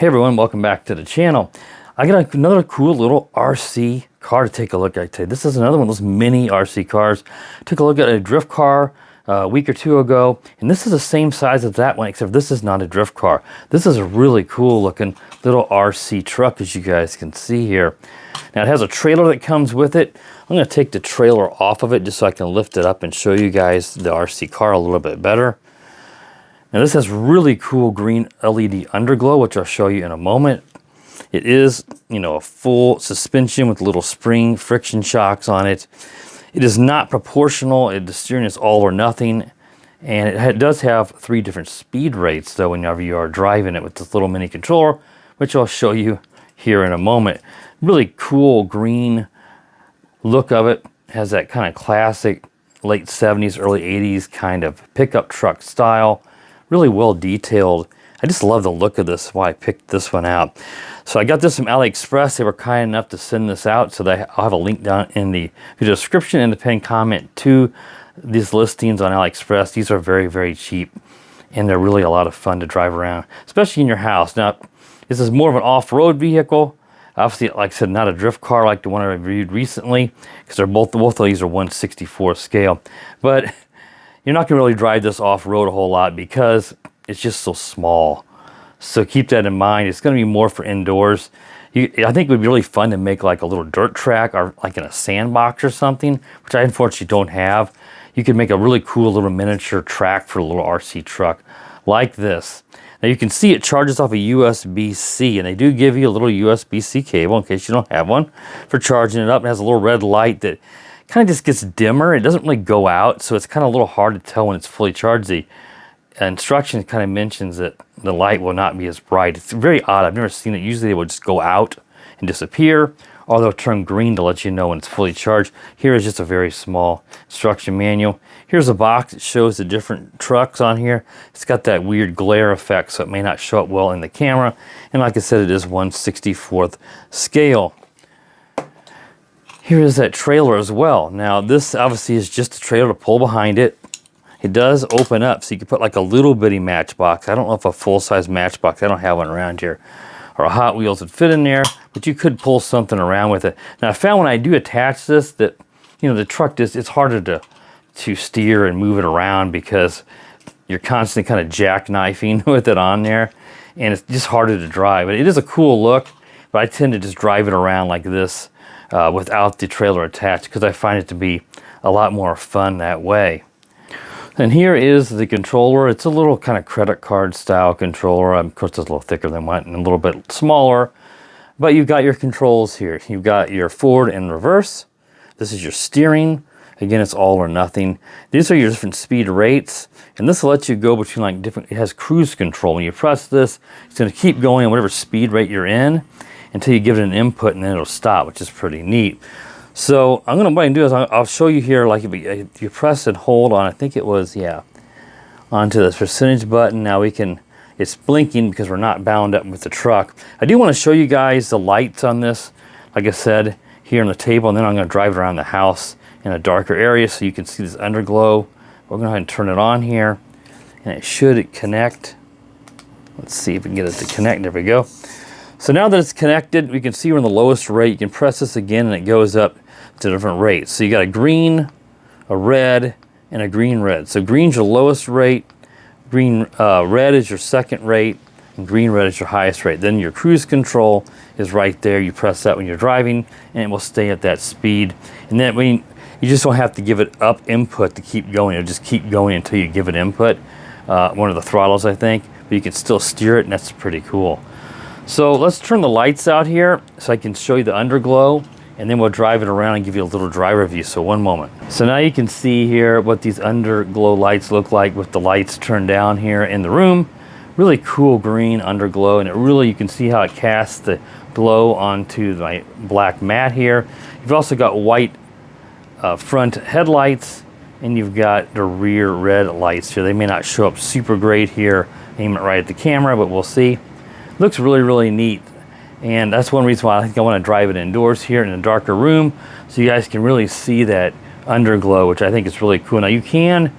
Hey everyone, welcome back to the channel. I got another cool little RC car to take a look at today. This is another one of those mini RC cars. Took a look at a drift car a week or two ago, and this is the same size as that one, except this is not a drift car. This is a really cool looking little RC truck, as you guys can see here. Now it has a trailer that comes with it. I'm going to take the trailer off of it just so I can lift it up and show you guys the RC car a little bit better. Now this has really cool green LED underglow, which I'll show you in a moment. It is, a full suspension with little spring friction shocks on it. It is not proportional. The steering is all or nothing. And it does have 3 different speed rates, though, whenever you are driving it with this little mini controller, which I'll show you here in a moment. Really cool green look of it. Has that kind of classic late 70s, early 80s kind of pickup truck style. Really well detailed. I just love the look of this, why I picked this one out. So I got this from Aliexpress. They were kind enough to send this out, so I'll have a link down in the description and the pinned comment to these listings on Aliexpress. These are very, very cheap, and they're really a lot of fun to drive around, especially in your house. Now, this is more of an off-road vehicle. Obviously, like I said, not a drift car like the one I reviewed recently, because they're both of these are 1/64 scale. But you're not going to really drive this off-road a whole lot because it's just so small. So keep that in mind. It's going to be more for indoors. I think it would be really fun to make like a little dirt track or like in a sandbox or something, which I unfortunately don't have. You could make a really cool little miniature track for a little RC truck like this. Now you can see it charges off a USB-C, and they do give you a little USB-C cable in case you don't have one for charging it up. It has a little red light that kind of just gets dimmer. It doesn't really go out, so it's kind of a little hard to tell when it's fully charged. The instruction kind of mentions that the light will not be as bright. It's very odd. I've never seen it. Usually it will just go out and disappear, or they'll turn green to let you know when it's fully charged. Here is just a very small instruction manual. Here's a box that shows the different trucks on here. It's got that weird glare effect, so it may not show up well in the camera. And like I said, it is 1/64 scale. Here is that trailer as well. Now this obviously is just a trailer to pull behind it. It does open up, so you can put like a little bitty matchbox. I don't know if a full-size matchbox, I don't have one around here, or a Hot Wheels would fit in there, but you could pull something around with it. Now I found when I do attach this that, the truck it's harder to steer and move it around because you're constantly kind of jackknifing with it on there, and it's just harder to drive. But it is a cool look, but I tend to just drive it around like this without the trailer attached because I find it to be a lot more fun that way. And here is the controller. It's a little kind of credit card style controller. Of course, it's a little thicker than one and a little bit smaller, but you've got your controls here. You've got your forward and reverse. This is your steering. Again, it's all or nothing. These are your different speed rates, and this will let you go between like different, it has cruise control. When you press this, it's going to keep going at whatever speed rate you're in until you give it an input, and then it'll stop, which is pretty neat. So what I'm going to do is I'll show you here, like if you press and hold on, I think it was, onto this percentage button. Now it's blinking because we're not bound up with the truck. I do want to show you guys the lights on this, like I said, here on the table, and then I'm going to drive it around the house in a darker area so you can see this underglow. We're going to go ahead and turn it on here, and it should connect. Let's see if we can get it to connect. There we go. So now that it's connected, we can see we're in the lowest rate. You can press this again and it goes up to different rates. So you got a green, a red, and a green-red. So green's your lowest rate, red is your second rate, and green-red is your highest rate. Then your cruise control is right there. You press that when you're driving, and it will stay at that speed. And then you just don't have to give it up input to keep going. It'll just keep going until you give it input. One of the throttles, I think, but you can still steer it, and that's pretty cool. So let's turn the lights out here so I can show you the underglow, and then we'll drive it around and give you a little driver view. So one moment. So now you can see here what these underglow lights look like with the lights turned down here in the room. Really cool green underglow, and you can see how it casts the glow onto the black mat here. You've also got white front headlights, and you've got the rear red lights here. They may not show up super great here, aim it right at the camera, but we'll see. Looks really, really neat, and that's one reason why I think I want to drive it indoors here in a darker room so you guys can really see that underglow, which I think is really cool. Now you can,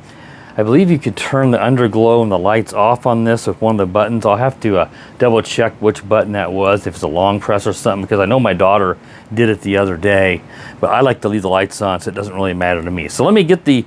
I believe you could turn the underglow and the lights off on this with one of the buttons. I'll have to double check which button that was, if it's a long press or something, because I know my daughter did it the other day, but I like to leave the lights on, so it doesn't really matter to me. So let me get the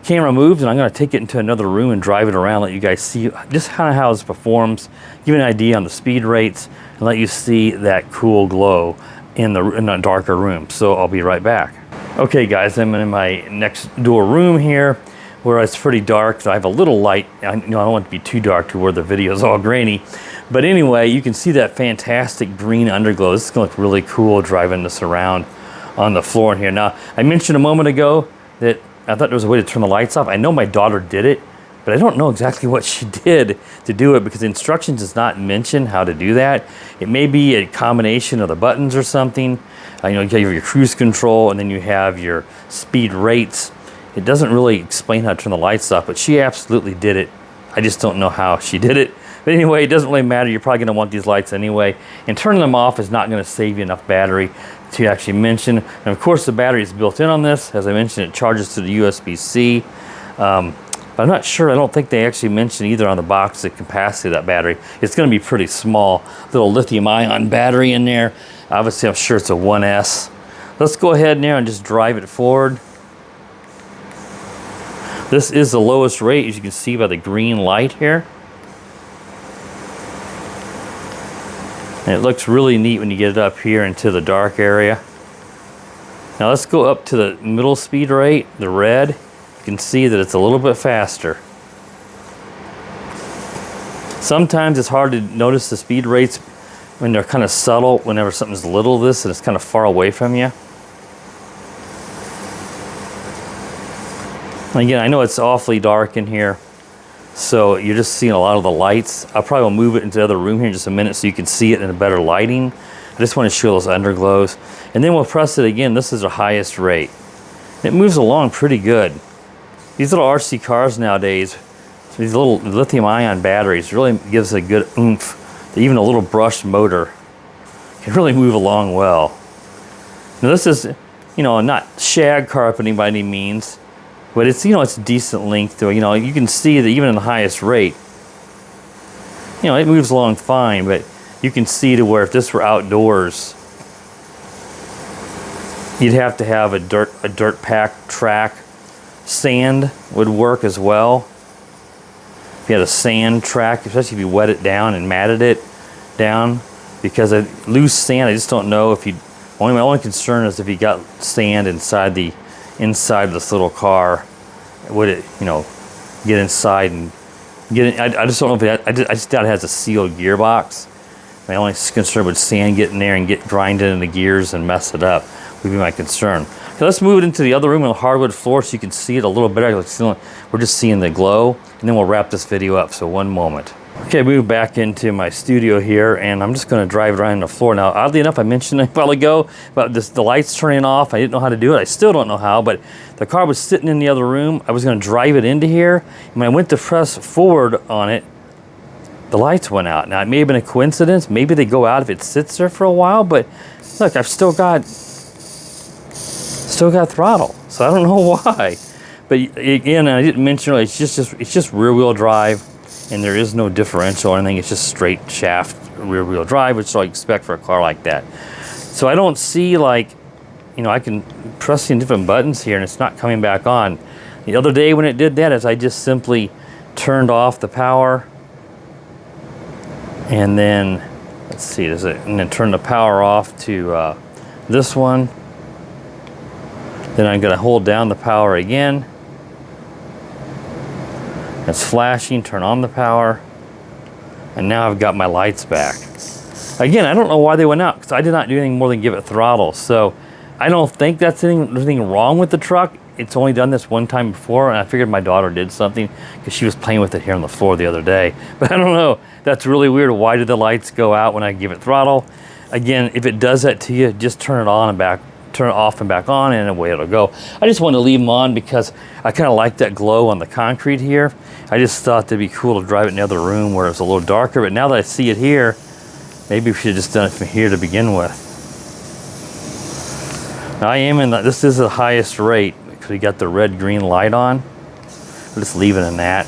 camera moved, and I'm going to take it into another room and drive it around, let you guys see just kind of how this performs, give you an idea on the speed rates, and let you see that cool glow in a darker room. So I'll be right back. Okay guys, I'm in my next door room here, where it's pretty dark. So I have a little light. I don't want it to be too dark to where the video is all grainy. But anyway, you can see that fantastic green underglow. This is going to look really cool driving this around on the floor in here. Now, I mentioned a moment ago that I thought there was a way to turn the lights off. I know my daughter did it, but I don't know exactly what she did to do it, because the instructions does not mention how to do that. It may be a combination of the buttons or something. You know, you have your cruise control, and then you have your speed rates. It doesn't really explain how to turn the lights off, but she absolutely did it. I just don't know how she did it. But anyway, it doesn't really matter. You're probably gonna want these lights anyway. And turning them off is not gonna save you enough battery to actually mention. And of course, the battery is built in on this. As I mentioned, it charges to the USB-C. But I'm not sure, I don't think they actually mention either on the box the capacity of that battery. It's gonna be pretty small. Little lithium ion battery in there. Obviously, I'm sure it's a 1S. Let's go ahead now and just drive it forward. This is the lowest rate, as you can see by the green light here. And it looks really neat when you get it up here into the dark area. Now let's go up to the middle speed rate, the red. You can see that it's a little bit faster. Sometimes it's hard to notice the speed rates when they're kind of subtle, whenever something's little this and it's kind of far away from you. Again, I know it's awfully dark in here, so you're just seeing a lot of the lights. I'll probably move it into the other room here in just a minute so you can see it in a better lighting. I just want to show those underglows. And then we'll press it again. This is the highest rate. It moves along pretty good. These little RC cars nowadays, these little lithium ion batteries really gives a good oomph. Even a little brushed motor can really move along well. Now this is, you know, not shag carpeting by any means, but it's, you know, it's decent length to it. You know, you can see that even in the highest rate, you know, it moves along fine, but you can see to where if this were outdoors, you'd have to have a dirt pack track. Sand would work as well. If you had a sand track, especially if you wet it down and matted it down, because loose sand, I just don't know if you. My only concern is if you got sand inside of this little car, would it, you know, get inside and get in? I just don't know if I just doubt it has a sealed gearbox. My only concern would sand get in there and get grinded in the gears and mess it up, would be my concern. Okay, let's move it into the other room on the hardwood floor so you can see it a little better. We're just seeing the glow, and then we'll wrap this video up, so one moment. Okay, move back into my studio here, and I'm just gonna drive it around the floor. Now, oddly enough, I mentioned a while ago about the lights turning off. I didn't know how to do it. I still don't know how, but the car was sitting in the other room. I was gonna drive it into here, and when I went to press forward on it, the lights went out. Now, it may have been a coincidence. Maybe they go out if it sits there for a while, but look, I've still got throttle, so I don't know why. But again, I didn't mention earlier, it's just rear wheel drive, and there is no differential or anything. It's just straight shaft rear wheel drive, which I expect for a car like that. So I don't see, like, you know, I can press the different buttons here and it's not coming back on. The other day when it did that is I just simply turned off the power, and then let's see, and then turn the power off to this one. Then I'm going to hold down the power again. It's flashing, turn on the power, and now I've got my lights back. Again, I don't know why they went out, because I did not do anything more than give it throttle. So I don't think there's anything wrong with the truck. It's only done this one time before, and I figured my daughter did something because she was playing with it here on the floor the other day. But I don't know. That's really weird. Why did the lights go out when I give it throttle? Again, if it does that to you, just turn it on and back. Turn it off and back on, and away it'll go. I just wanted to leave them on because I kind of like that glow on the concrete here. I just thought it'd be cool to drive it in the other room where it's a little darker, but now that I see it here, maybe we should have just done it from here to begin with. Now I am in this is the highest rate because we got the red-green light on. I'll just leave it in that.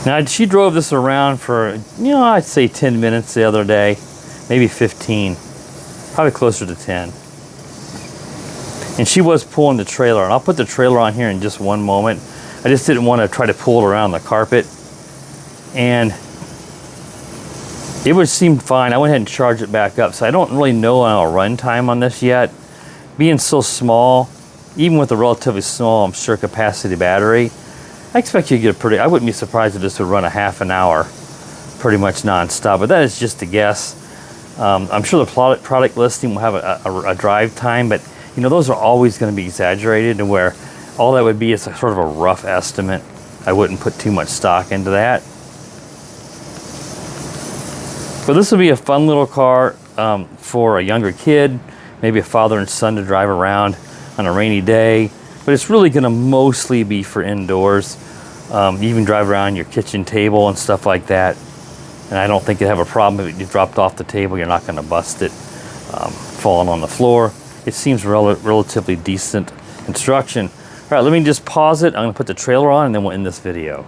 Now, she drove this around for, you know, I'd say 10 minutes the other day, maybe 15, probably closer to 10. And she was pulling the trailer, and I'll put the trailer on here in just one moment. I just didn't want to try to pull it around the carpet. And it would seem fine. I went ahead and charged it back up, so I don't really know a run time on this yet. Being so small, even with a relatively small, I'm sure, capacity battery, I expect you to get a pretty, I wouldn't be surprised if this would run a half an hour pretty much non-stop, but that is just a guess. I'm sure the product listing will have a drive time, but you know, those are always going to be exaggerated, and where all that would be is a sort of a rough estimate. I wouldn't put too much stock into that. But this would be a fun little car for a younger kid, maybe a father and son to drive around on a rainy day. But it's really going to mostly be for indoors. You even drive around your kitchen table and stuff like that. And I don't think you'd have a problem if you dropped off the table. You're not going to bust it falling on the floor. It seems relatively decent construction. All right, let me just pause it. I'm going to put the trailer on, and then we'll end this video.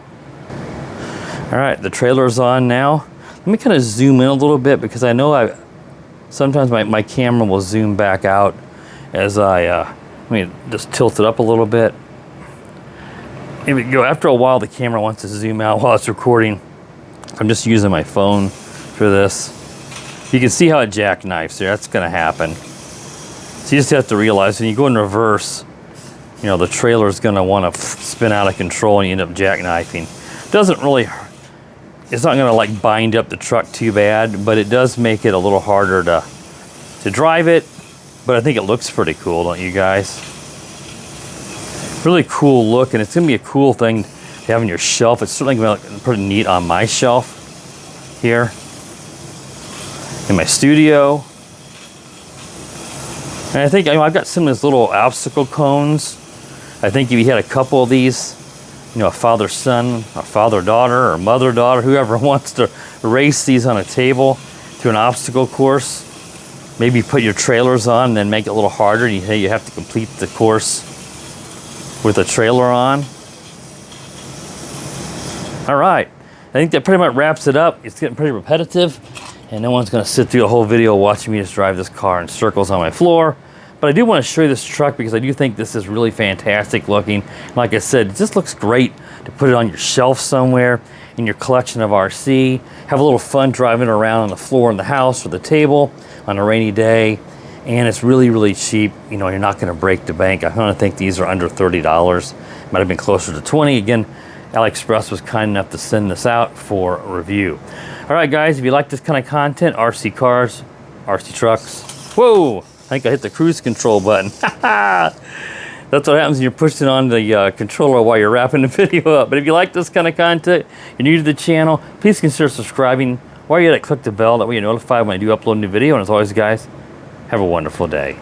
All right, the trailer's on now. Let me kind of zoom in a little bit, because I know sometimes my camera will zoom back out as let me just tilt it up a little bit. Here we go. After a while, the camera wants to zoom out while it's recording. I'm just using my phone for this. You can see how it jackknifes there. That's going to happen. So you just have to realize when you go in reverse, you know, the trailer is going to want to spin out of control and you end up jackknifing. Doesn't really, it's not going to like bind up the truck too bad, but it does make it a little harder to drive it. But I think it looks pretty cool, don't you guys? Really cool look, and it's going to be a cool thing to have on your shelf. It's certainly going to look pretty neat on my shelf here in my studio. And I think, you know, I've got some of these little obstacle cones. I think if you had a couple of these, you know, a father-son, a father-daughter, or mother-daughter, whoever wants to race these on a table to an obstacle course, maybe put your trailers on and then make it a little harder. You have to complete the course with a trailer on. All right, I think that pretty much wraps it up. It's getting pretty repetitive, and no one's gonna sit through the whole video watching me just drive this car in circles on my floor. But I do want to show you this truck because I do think this is really fantastic looking. Like I said, it just looks great to put it on your shelf somewhere in your collection of RC. Have a little fun driving around on the floor in the house or the table on a rainy day. And it's really, really cheap. You know, you're not going to break the bank. I don't think these are under $30. Might have been closer to 20. Again, Aliexpress was kind enough to send this out for a review. All right, guys, if you like this kind of content, RC cars, RC trucks. Whoa, I think I hit the cruise control button. That's what happens when you're pushing on the controller while you're wrapping the video up. But if you like this kind of content, you're new to the channel, please consider subscribing. While you're at it, click the bell. That way you're notified when I do upload a new video. And as always, guys, have a wonderful day.